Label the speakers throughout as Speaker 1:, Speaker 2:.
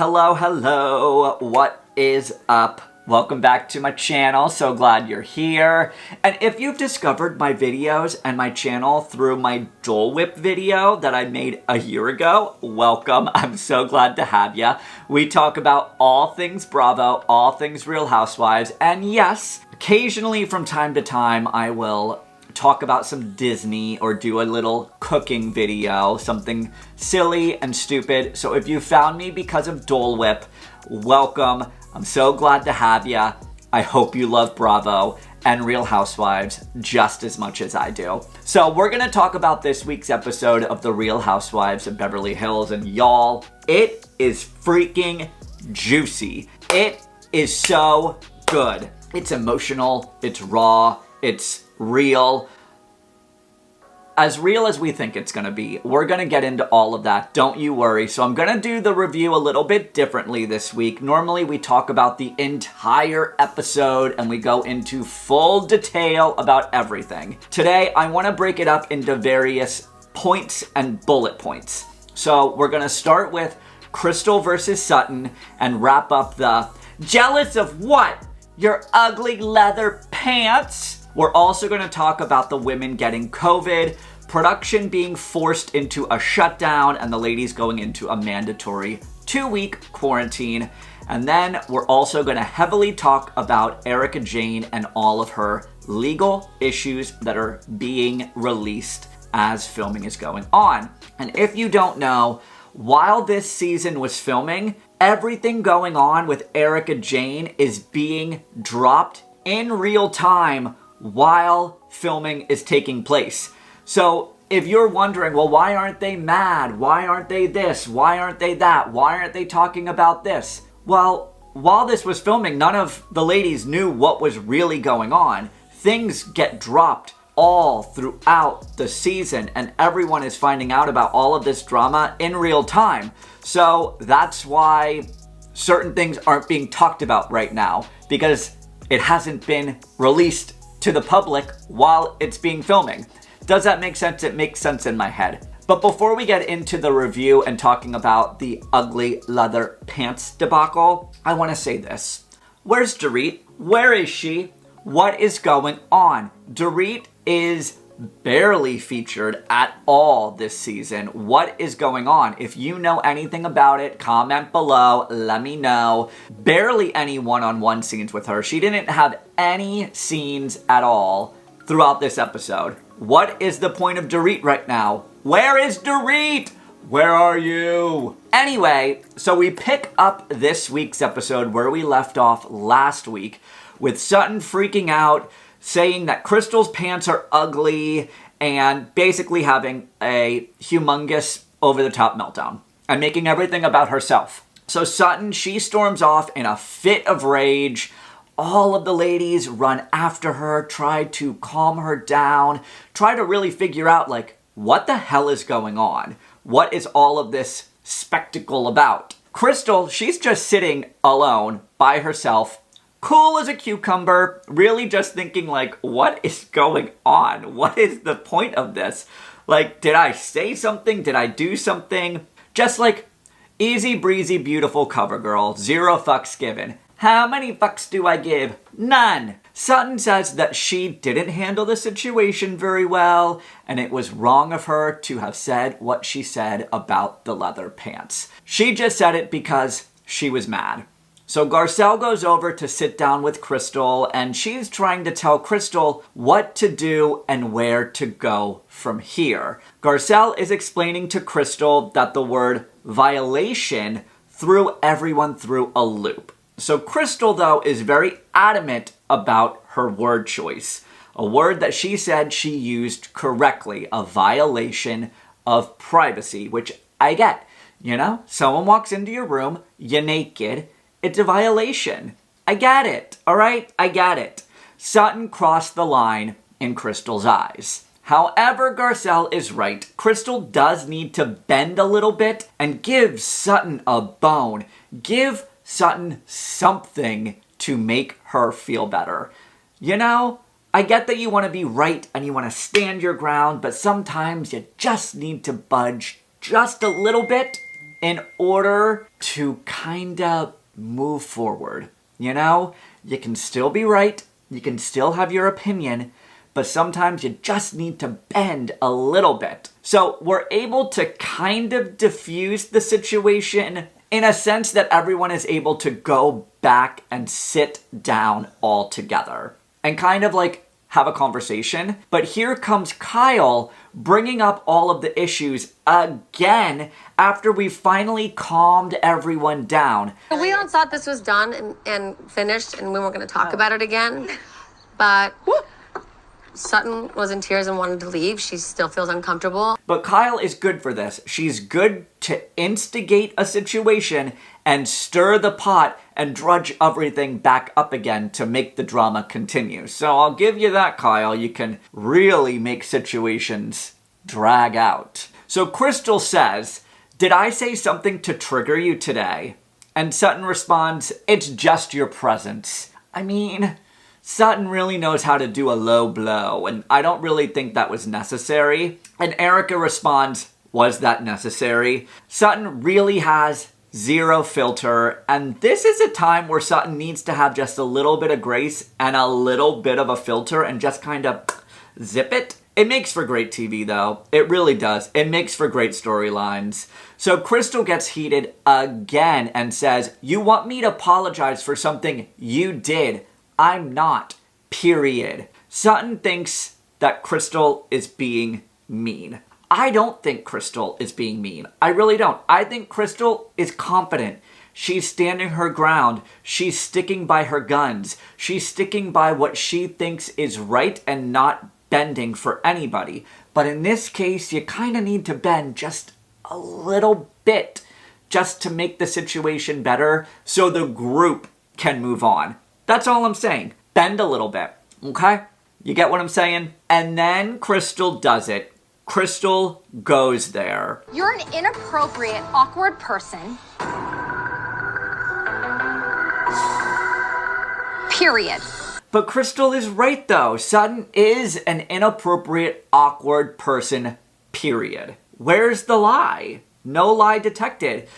Speaker 1: Hello. What is up? Welcome back to my channel. So glad you're here. And if you've discovered my videos and my channel through my Dole Whip video that I made a year ago, welcome. I'm so glad to have ya. We talk about all things Bravo, all things Real Housewives, and yes, occasionally from time to time I will talk about some Disney or do a little cooking video, something silly and stupid. So if you found me because of Dole Whip, welcome. I'm so glad to have ya. I hope you love Bravo and Real Housewives just as much as I do. So we're gonna talk about this week's episode of The Real Housewives of Beverly Hills, and y'all, it is freaking juicy. It is so good. It's emotional, it's raw, it's real as we think it's gonna be. We're gonna get into all of that, don't you worry. So I'm gonna do the review a little bit differently this week. Normally we talk about the entire episode and we go into full detail about everything. Today I want to break it up into various points and bullet points. So we're gonna start with Crystal versus Sutton and wrap up the jealous of what? Your ugly leather pants? We're also going to talk about the women getting COVID, production being forced into a shutdown, and the ladies going into a mandatory 2-week quarantine. And then we're also going to heavily talk about Erika Jayne and all of her legal issues that are being released as filming is going on. And if you don't know, while this season was filming, everything going on with Erika Jayne is being dropped in real time while filming is taking place. So if you're wondering, well, why aren't they mad? Why aren't they this? Why aren't they that? Why aren't they talking about this? Well, while this was filming, none of the ladies knew what was really going on. Things get dropped all throughout the season, and everyone is finding out about all of this drama in real time. So that's why certain things aren't being talked about right now, because it hasn't been released to the public while it's being filming. Does that make sense? It makes sense in my head. But before we get into the review and talking about the ugly leather pants debacle, I want to say this. Where's Dorit? Where is she? What is going on? Dorit is barely featured at all this season. What is going on? If you know anything about it, comment below, let me know. Barely any one-on-one scenes with her. She didn't have any scenes at all throughout this episode. What is the point of Dorit right now? Where is Dorit? Where are you? Anyway, so we pick up this week's episode where we left off last week with Sutton freaking out, saying that Crystal's pants are ugly, and basically having a humongous over-the-top meltdown and making everything about herself. So Sutton, she storms off in a fit of rage. All of the ladies run after her, try to calm her down, try to really figure out, like, what the hell is going on? What is all of this spectacle about? Crystal, she's just sitting alone by herself, cool as a cucumber, really just thinking, like, what is going on? What is the point of this? Like, did I say something? Did I do something? Just like, easy breezy, beautiful cover girl, 0 fucks given. How many fucks do I give? None. Sutton says that she didn't handle the situation very well, and it was wrong of her to have said what she said about the leather pants. She just said it because she was mad. So Garcelle goes over to sit down with Crystal, and she's trying to tell Crystal what to do and where to go from here. Garcelle is explaining to Crystal that the word violation threw everyone through a loop. So Crystal, though, is very adamant about her word choice. A word that she said she used correctly, a violation of privacy, which I get. You know, someone walks into your room, you're naked, it's a violation. I get it, all right? I get it. Sutton crossed the line in Crystal's eyes. However, Garcelle is right. Crystal does need to bend a little bit and give Sutton a bone. Give Sutton something to make her feel better. You know, I get that you want to be right and you want to stand your ground, but sometimes you just need to budge just a little bit in order to kind of move forward. You know, you can still be right, you can still have your opinion, but sometimes you just need to bend a little bit. So we're able to kind of diffuse the situation in a sense that everyone is able to go back and sit down all together and kind of like have a conversation. But here comes Kyle bringing up all of the issues again after we finally calmed everyone down.
Speaker 2: We all thought this was done and finished and we weren't going to talk about it again. But Sutton was in tears and wanted to leave. She still feels uncomfortable.
Speaker 1: But Kyle is good for this. She's good to instigate a situation and stir the pot and drudge everything back up again to make the drama continue. So I'll give you that, Kyle. You can really make situations drag out. So Crystal says, "Did I say something to trigger you today?" And Sutton responds, "It's just your presence." I mean, Sutton really knows how to do a low blow, and I don't really think that was necessary. And Erika responds, "Was that necessary?" Sutton really has zero filter, and this is a time where Sutton needs to have just a little bit of grace and a little bit of a filter and just kind of zip it. It makes for great TV though. It really does. It makes for great storylines. So Crystal gets heated again and says, "You want me to apologize for something you did? I'm not. Period." Sutton thinks that Crystal is being mean. I don't think Crystal is being mean. I really don't. I think Crystal is confident. She's standing her ground. She's sticking by her guns. She's sticking by what she thinks is right and not bending for anybody. But in this case, you kind of need to bend just a little bit just to make the situation better so the group can move on. That's all I'm saying. Bend a little bit, okay? You get what I'm saying? And then Crystal does it. Crystal goes there.
Speaker 3: "You're an inappropriate, awkward person. Period."
Speaker 1: But Crystal is right though. Sutton is an inappropriate, awkward person, period. Where's the lie? No lie detected.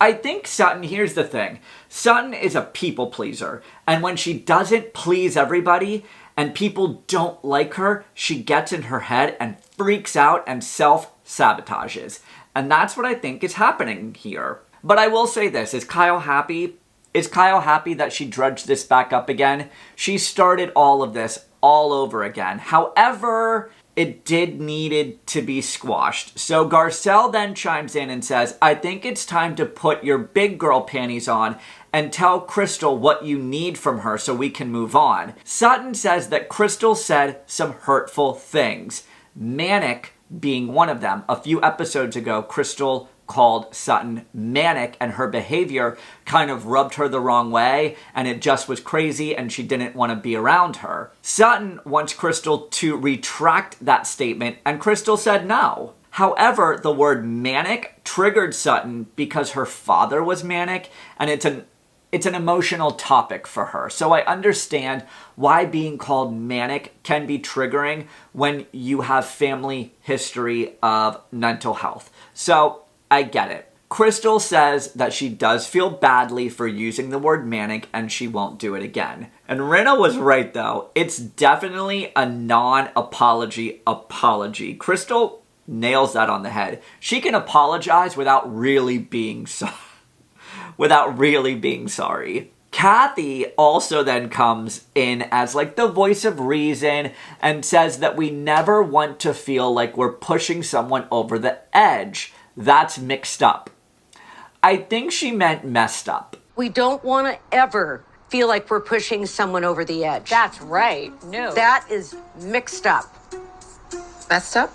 Speaker 1: I think Sutton, here's the thing. Sutton is a people pleaser. And when she doesn't please everybody and people don't like her, she gets in her head and freaks out and self-sabotages. And that's what I think is happening here. But I will say this, is Kyle happy? Is Kyle happy that she drudged this back up again? She started all of this all over again. However, it did needed to be squashed. So Garcelle then chimes in and says, "I think it's time to put your big girl panties on and tell Crystal what you need from her so we can move on." Sutton says that Crystal said some hurtful things, manic being one of them. A few episodes ago, Crystal called Sutton manic and her behavior kind of rubbed her the wrong way and it just was crazy and she didn't want to be around her. Sutton wants Crystal to retract that statement and Crystal said no. However, the word manic triggered Sutton because her father was manic and it's an emotional topic for her. So I understand why being called manic can be triggering when you have family history of mental health. So I get it. Crystal says that she does feel badly for using the word manic and she won't do it again. And Rinna was right though. It's definitely a non-apology apology. Crystal nails that on the head. She can apologize without really being sorry. Kathy also then comes in as like the voice of reason and says that we never want to feel like we're pushing someone over the edge. That's mixed up. I think she meant messed up.
Speaker 4: We don't want to ever feel like we're pushing someone over the edge.
Speaker 5: That's right. No.
Speaker 4: That is mixed up.
Speaker 2: Messed up?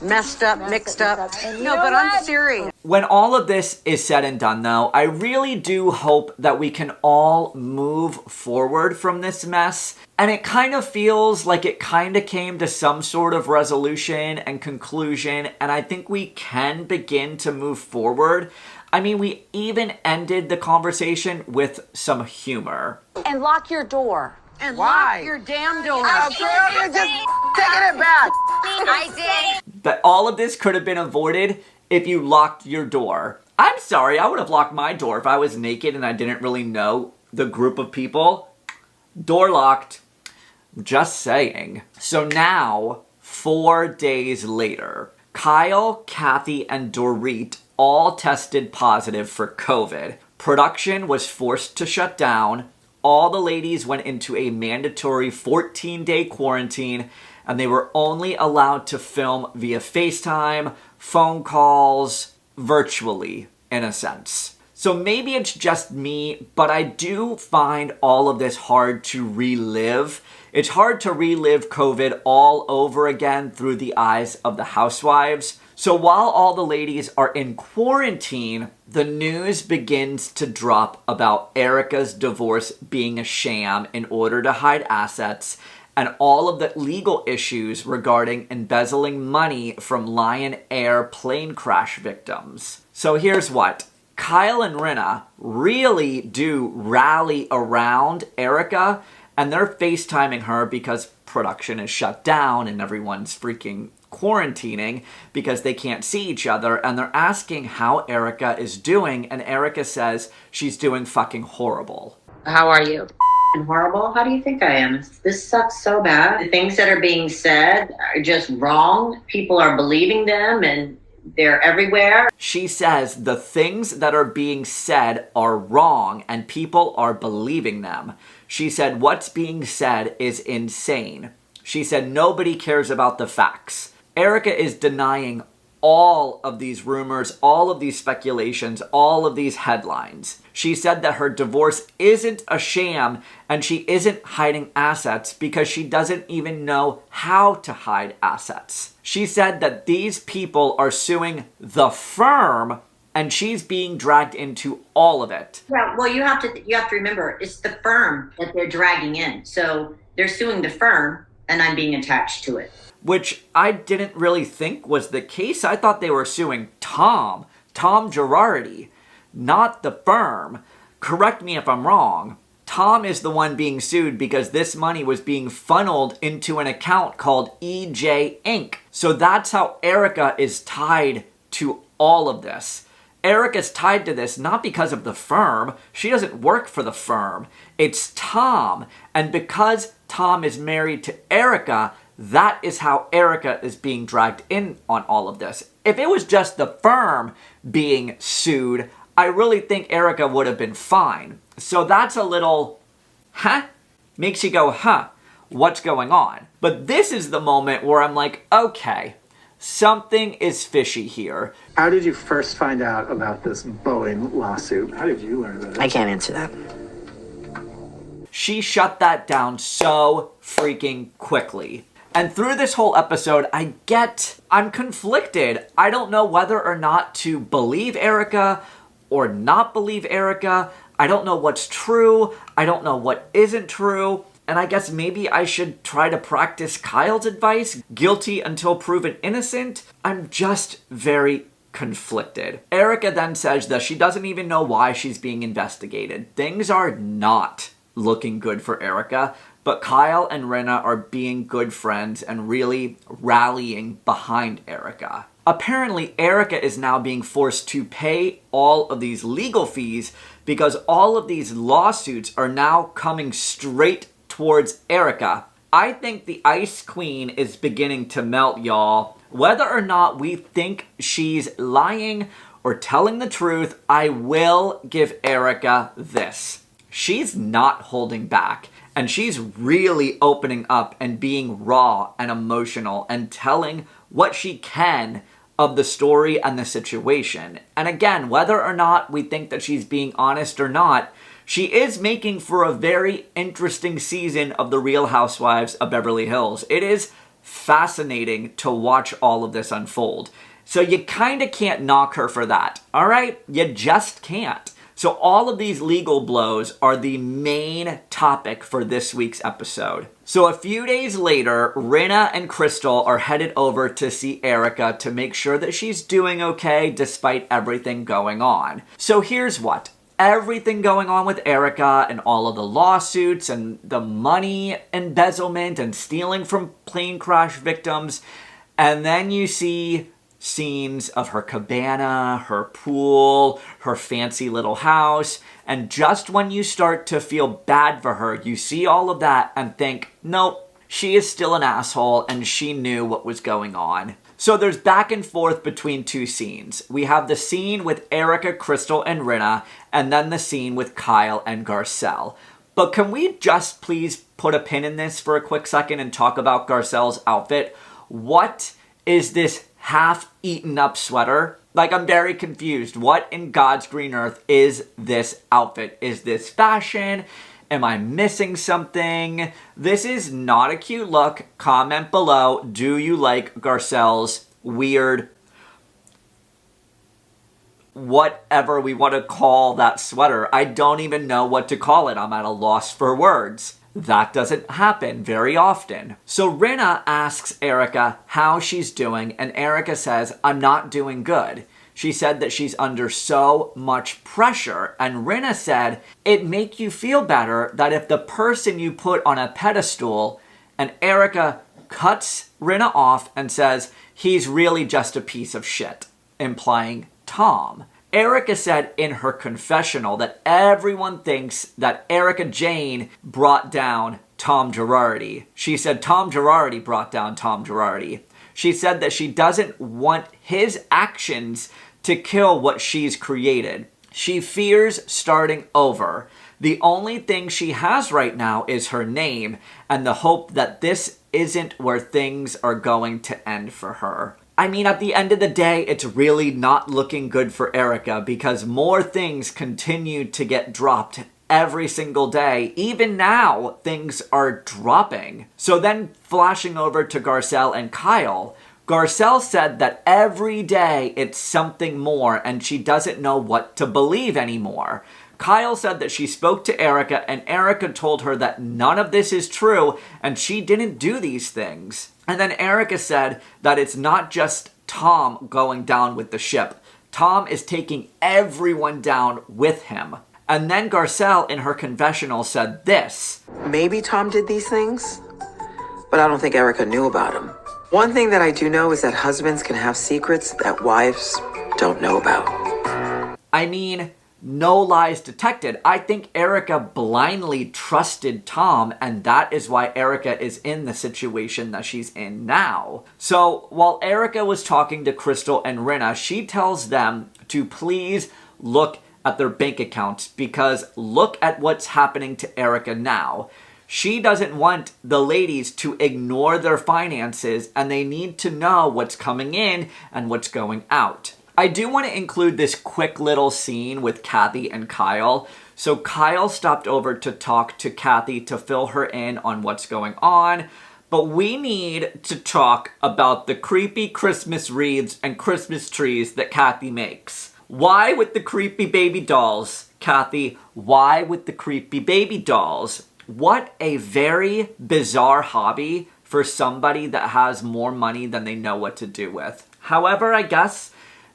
Speaker 4: Messed up, mixed up. No, but I'm serious.
Speaker 1: When all of this is said and done though, I really do hope that we can all move forward from this mess. And it kind of feels like it kind of came to some sort of resolution and conclusion. And I think we can begin to move forward. I mean, we even ended the conversation with some humor.
Speaker 3: And lock your door.
Speaker 4: And
Speaker 5: Why?
Speaker 4: lock your damn door.
Speaker 5: You're just taking it back.
Speaker 3: I did.
Speaker 1: But all of this could have been avoided if you locked your door. I'm sorry, I would have locked my door if I was naked and I didn't really know the group of people. Door locked. Just saying. So now, 4 days later, Kyle, Kathy, and Dorit all tested positive for COVID. Production was forced to shut down. All the ladies went into a mandatory 14-day quarantine, and they were only allowed to film via FaceTime, phone calls, virtually, in a sense. So maybe it's just me, but I do find all of this hard to relive. It's hard to relive COVID all over again through the eyes of the housewives. So while all the ladies are in quarantine, the news begins to drop about Erika's divorce being a sham in order to hide assets, and all of the legal issues regarding embezzling money from Lion Air plane crash victims. So here's what. Kyle and Rinna really do rally around Erika, and they're FaceTiming her because production is shut down and everyone's freaking quarantining because they can't see each other, and they're asking how Erika is doing, and Erika says she's doing fucking horrible.
Speaker 5: How are you? Horrible? How do you think I am? This sucks so bad. The things that are being said are just wrong. People are believing them and they're everywhere.
Speaker 1: She says the things that are being said are wrong and people are believing them. She said what's being said is insane. She said nobody cares about the facts. Erika is denying all of these rumors, all of these speculations, all of these headlines. She said that her divorce isn't a sham and she isn't hiding assets because she doesn't even know how to hide assets. She said that these people are suing the firm and she's being dragged into all of it.
Speaker 5: Yeah, well, you have to remember it's the firm that they're dragging in. So they're suing the firm and I'm being attached to it.
Speaker 1: Which I didn't really think was the case. I thought they were suing Tom Girardi, not the firm. Correct me if I'm wrong. Tom is the one being sued because this money was being funneled into an account called EJ Inc. So that's how Erika is tied to all of this. Erika's tied to this not because of the firm. She doesn't work for the firm. It's Tom. And because Tom is married to Erika, that is how Erika is being dragged in on all of this. If it was just the firm being sued, I really think Erika would have been fine. So that's a little, makes you go, what's going on? But this is the moment where I'm like, okay, something is fishy here.
Speaker 6: How did you first find out about this Boeing lawsuit? How did you learn about it?
Speaker 5: I can't answer that.
Speaker 1: She shut that down so freaking quickly. And through this whole episode, I'm conflicted. I don't know whether or not to believe Erika or not believe Erika. I don't know what's true. I don't know what isn't true. And I guess maybe I should try to practice Kyle's advice, guilty until proven innocent. I'm just very conflicted. Erika then says that she doesn't even know why she's being investigated. Things are not looking good for Erika. But Kyle and Rinna are being good friends and really rallying behind Erika. Apparently, Erika is now being forced to pay all of these legal fees because all of these lawsuits are now coming straight towards Erika. I think the Ice Queen is beginning to melt, y'all. Whether or not we think she's lying or telling the truth, I will give Erika this. She's not holding back. And she's really opening up and being raw and emotional and telling what she can of the story and the situation. And again, whether or not we think that she's being honest or not, she is making for a very interesting season of the Real Housewives of Beverly Hills. It is fascinating to watch all of this unfold. So you kind of can't knock her for that, all right? You just can't. So all of these legal blows are the main topic for this week's episode. So a few days later, Rinna and Crystal are headed over to see Erika to make sure that she's doing okay despite everything going on. So here's what. Everything going on with Erika and all of the lawsuits and the money embezzlement and stealing from plane crash victims. And then you see scenes of her cabana, her pool, her fancy little house. And just when you start to feel bad for her, you see all of that and think, nope, she is still an asshole and she knew what was going on. So there's back and forth between two scenes. We have the scene with Erika, Crystal, and Rinna, and then the scene with Kyle and Garcelle. But can we just please put a pin in this for a quick second and talk about Garcelle's outfit? What is this half-eaten up sweater? Like, I'm very confused. What in God's green earth is this outfit? Is this fashion? Am I missing something? This is not a cute look. Comment below, do you like Garcelle's weird, whatever we want to call that sweater? I don't even know what to call it. I'm at a loss for words. That doesn't happen very often. So Rinna asks Erika how she's doing, and Erika says, I'm not doing good. She said that she's under so much pressure, and Rinna said, it make you feel better that if the person you put on a pedestal, and Erika cuts Rinna off and says, he's really just a piece of shit, implying Tom. Erika said in her confessional that everyone thinks that Erika Jayne brought down Tom Girardi. She said Tom Girardi brought down Tom Girardi. She said that she doesn't want his actions to kill what she's created. She fears starting over. The only thing she has right now is her name and the hope that this isn't where things are going to end for her. I mean, at the end of the day, it's really not looking good for Erika because more things continue to get dropped every single day. Even now, things are dropping. So then flashing over to Garcelle and Kyle, Garcelle said that every day it's something more and she doesn't know what to believe anymore. Kyle said that she spoke to Erika and Erika told her that none of this is true and she didn't do these things. And then Erika said that it's not just Tom going down with the ship. Tom is taking everyone down with him. And then Garcelle in her confessional said this.
Speaker 7: Maybe Tom did these things, but I don't think Erika knew about them. One thing that I do know is that husbands can have secrets that wives don't know about.
Speaker 1: I mean, no lies detected. I think Erika blindly trusted Tom, and that is why Erika is in the situation that she's in now. So while Erika was talking to Crystal and Rinna, she tells them to please look at their bank accounts because look at what's happening to Erika now. She doesn't want the ladies to ignore their finances and they need to know what's coming in and what's going out. I do want to include this quick little scene with Kathy and Kyle. So Kyle stopped over to talk to Kathy to fill her in on what's going on. But we need to talk about the creepy Christmas wreaths and Christmas trees that Kathy makes. Why with the creepy baby dolls, Kathy? Why with the creepy baby dolls? What a very bizarre hobby for somebody that has more money than they know what to do with. However, I guess,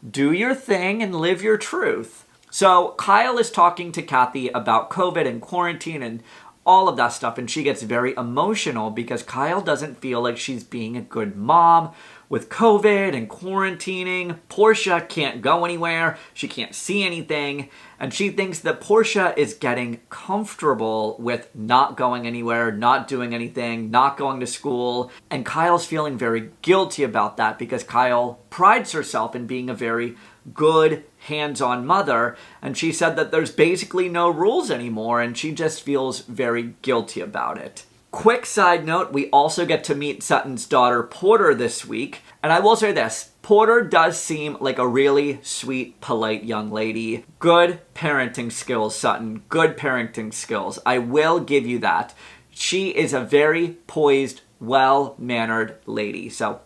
Speaker 1: do your thing and live your truth. So Kyle is talking to Kathy about COVID and quarantine and all of that stuff, and she gets very emotional because Kyle doesn't feel like she's being a good mom with COVID and quarantining. Portia can't go anywhere. She can't see anything. And she thinks that Portia is getting comfortable with not going anywhere, not doing anything, not going to school. And Kyle's feeling very guilty about that because Kyle prides herself in being a very good, hands-on mother. And she said that there's basically no rules anymore and she just feels very guilty about it. Quick side note, we also get to meet Sutton's daughter Porter this week. And I will say this, Porter does seem like a really sweet, polite young lady. Good parenting skills, Sutton. Good parenting skills. I will give you that. She is a very poised, well-mannered lady. So,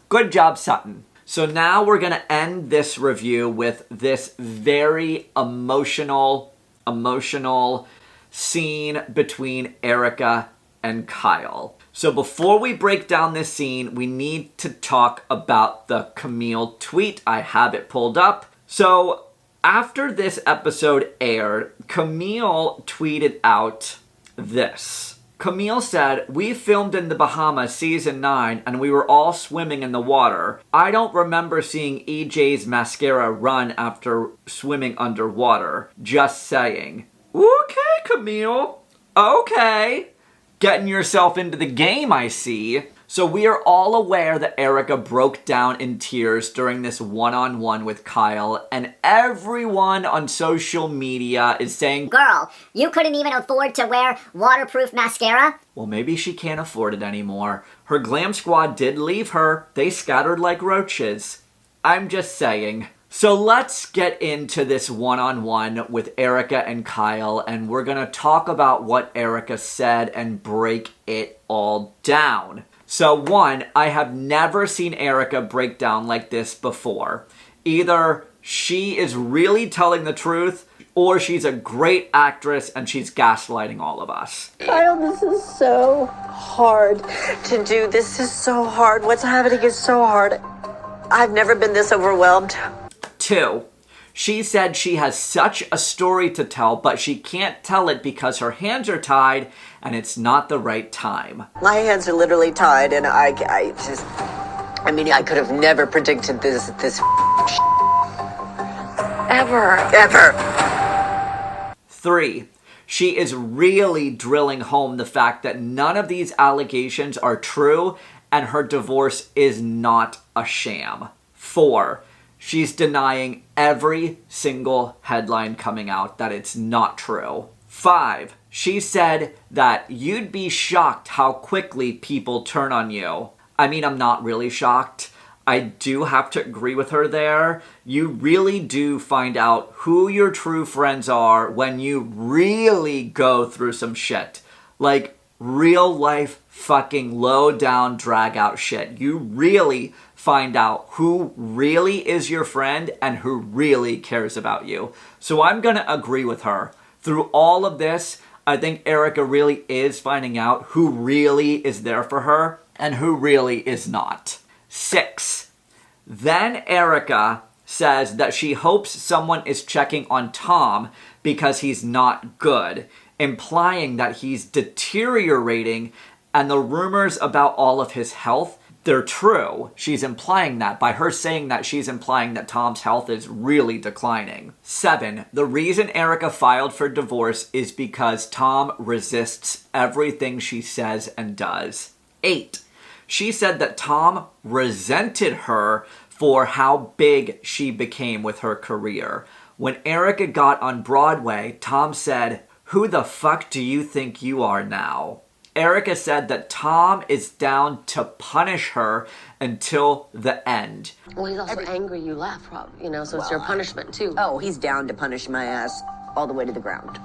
Speaker 1: good job, Sutton. So now we're going to end this review with this very emotional scene between Erika and Kyle. So before we break down this scene, we need to talk about the Camille tweet. I have it pulled up. So after this episode aired, Camille tweeted out this. Camille said, we filmed in the Bahamas season 9 and we were all swimming in the water. I don't remember seeing EJ's mascara run after swimming underwater. Just saying. Okay, Camille. Okay. Getting yourself into the game, I see. So we are all aware that Erika broke down in tears during this one-on-one with Kyle, and everyone on social media is saying,
Speaker 8: girl, you couldn't even afford to wear waterproof mascara?
Speaker 1: well, maybe she can't afford it anymore. Her glam squad did leave her. They scattered like roaches. I'm just saying. So let's get into this one-on-one with Erika and Kyle, and we're gonna talk about what Erika said and break it all down. So one, I have never seen Erika break down like this before. Either she is really telling the truth, or she's a great actress and she's gaslighting all of us.
Speaker 9: Kyle, this is so hard to do. This is so hard. What's happening is so hard. I've never been this overwhelmed.
Speaker 1: 2, she said she has such a story to tell, but she can't tell it because her hands are tied and it's not the right time.
Speaker 9: My hands are literally tied, and I could have never predicted this ever.
Speaker 1: 3, she is really drilling home the fact that none of these allegations are true and her divorce is not a sham. 4, she's denying every single headline coming out that it's not true. 5, she said that you'd be shocked how quickly people turn on you. I mean, I'm not really shocked. I do have to agree with her there. You really do find out who your true friends are when you really go through some shit. Like real life fucking low down drag out shit. You really find out who really is your friend and who really cares about you. So I'm gonna agree with her. Through all of this, I think Erika really is finding out who really is there for her and who really is not. 6, then Erika says that she hopes someone is checking on Tom because he's not good, implying that he's deteriorating, and the rumors about all of his health, they're true. She's implying that. By her saying that, she's implying that Tom's health is really declining. 7, the reason Erika filed for divorce is because Tom resists everything she says and does. 8, she said that Tom resented her for how big she became with her career. When Erika got on Broadway, Tom said, "Who the fuck do you think you are now?" Erika said that Tom is down to punish her until the end.
Speaker 2: Well, he's also angry you left, Rob. You know, so it's your punishment too.
Speaker 9: Oh, he's down to punish my ass all the way to the ground.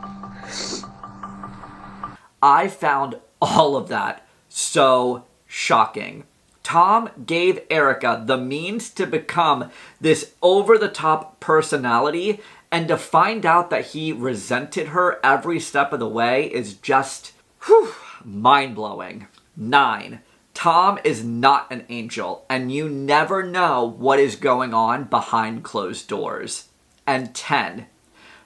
Speaker 1: I found all of that so shocking. Tom gave Erika the means to become this over-the-top personality, and to find out that he resented her every step of the way is just, mind-blowing. 9, Tom is not an angel, and you never know what is going on behind closed doors. And 10,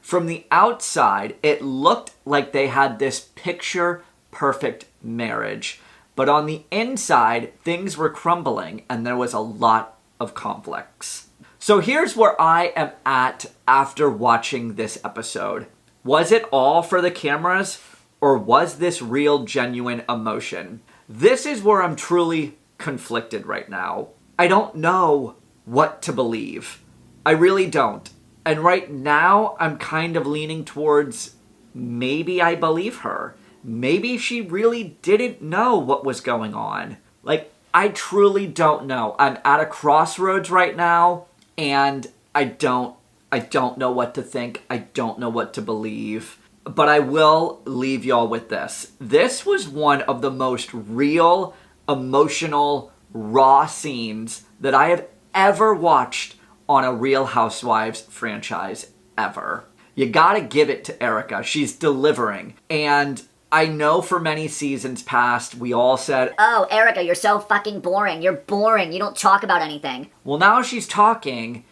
Speaker 1: from the outside, it looked like they had this picture-perfect marriage. But on the inside, things were crumbling and there was a lot of conflicts. So here's where I am at after watching this episode. Was it all for the cameras, or was this real, genuine emotion? This is where I'm truly conflicted right now. I don't know what to believe. I really don't. And right now, I'm kind of leaning towards maybe I believe her. Maybe she really didn't know what was going on. Like, I truly don't know. I'm at a crossroads right now, and I don't know what to think. I don't know what to believe. But I will leave y'all with this. This was one of the most real, emotional, raw scenes that I have ever watched on a Real Housewives franchise ever. You gotta give it to Erika. She's delivering. And I know for many seasons past, we all said,
Speaker 8: "Oh, Erika, you're so fucking boring. You're boring. You don't talk about anything."
Speaker 1: Well, now she's talking,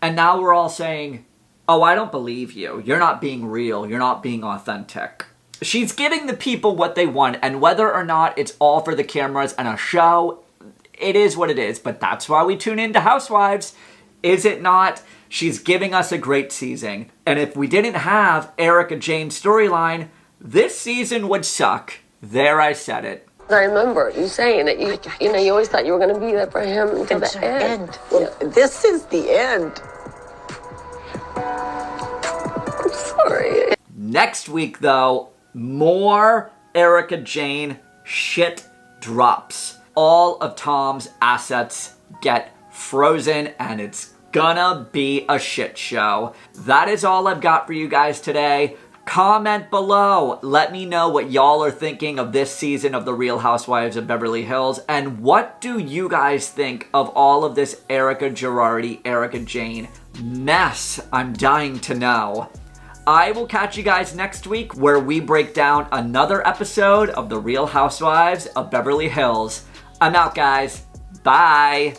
Speaker 1: and now we're all saying, "Oh, I don't believe you. You're not being real. You're not being authentic." she's giving the people what they want, and whether or not it's all for the cameras and a show, it is what it is. But that's why we tune into Housewives, is it not? She's giving us a great season. And if we didn't have Erika Jayne's storyline, this season would suck. There, I said it.
Speaker 2: I remember you saying that you always thought you were going to be there for him until the end.
Speaker 9: Well, this is the end.
Speaker 2: I'm sorry.
Speaker 1: Next week, though, more Erika Jayne shit drops. All of Tom's assets get frozen, and it's gonna be a shit show. That is all I've got for you guys today. Comment below. Let me know what y'all are thinking of this season of The Real Housewives of Beverly Hills, and what do you guys think of all of this Erika Girardi, Erika Jayne mess? I'm dying to know. I will catch you guys next week where we break down another episode of The Real Housewives of Beverly Hills. I'm out, guys. Bye.